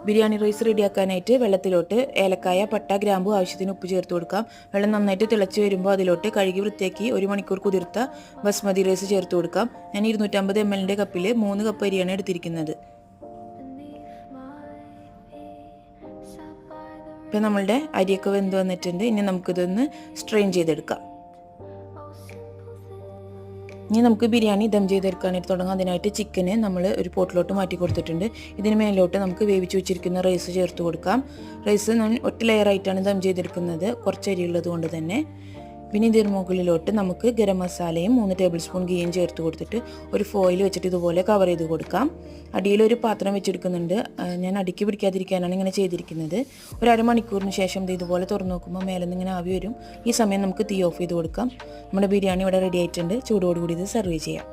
Biryani rice റെഡിയാക്കാനായിട്ട് വെള്ളത്തിലോട്ട് ഏലക്കായ, പട്ട, ഗ്രാമ്പു ആവശ്യത്തിന് ഉപ്പ് ചേർത്ത് കൊടുക്കാം. വെള്ളം നന്നായിട്ട് തിളച്ച് വരുമ്പോൾ അതിലോട്ട് കഴുകി വൃത്തിയാക്കി 1 മണിക്കൂർ കുതിർത്ത ബസ്മതി റൈസ് ചേർത്ത് കൊടുക്കാം. ഞാൻ 250 ml കപ്പിൽ 3 കപ്പ് അരിയാണ് എടുത്തിരിക്കുന്നത്. ഇപ്പം നമ്മളുടെ അരിയൊക്കെ വെന്ത് വന്നിട്ടുണ്ട്. ഇനി നമുക്കിതൊന്ന് സ്ട്രെയിൻ ചെയ്തെടുക്കാം. ഇനി നമുക്ക് ബിരിയാണി ദം ചെയ്തെടുക്കാനായിട്ട് തുടങ്ങാം. അതിനായിട്ട് ചിക്കന് നമ്മൾ ഒരു പോട്ടിലോട്ട് മാറ്റി കൊടുത്തിട്ടുണ്ട്. ഇതിന് മേലോട്ട് നമുക്ക് വേവിച്ച് വെച്ചിരിക്കുന്ന റൈസ് ചേർത്ത് കൊടുക്കാം. റൈസ് ഞാൻ ഒറ്റ ലെയറായിട്ടാണ് ദം ചെയ്തെടുക്കുന്നത്, കുറച്ച് അരിയുള്ളത് കൊണ്ട് തന്നെ. പിന്നെ ഇതിന് മുകളിലോട്ട് നമുക്ക് ഗരം മസാലയും 3 ടേബിൾ സ്പൂൺ ഗീയും ചേർത്ത് കൊടുത്തിട്ട് ഒരു ഫോയിൽ വെച്ചിട്ട് ഇതുപോലെ കവർ ചെയ്ത് കൊടുക്കാം. അടിയിലൊരു പാത്രം വെച്ചെടുക്കുന്നുണ്ട്. ഞാൻ അടിക്ക് പിടിക്കാതിരിക്കാനാണ് ഇങ്ങനെ ചെയ്തിരിക്കുന്നത്. ഒരു അരമണിക്കൂറിന് ശേഷം ഇതുപോലെ തുറന്ന് നോക്കുമ്പോൾ മേലെ നിന്ന് ഇങ്ങനെ ആവി വരും. ഈ സമയം നമുക്ക് തീ ഓഫ് ചെയ്ത് കൊടുക്കാം. നമ്മുടെ ബിരിയാണി ഇവിടെ റെഡി ആയിട്ടുണ്ട്. ചൂടോടുകൂടി ഇത് സെർവ് ചെയ്യാം.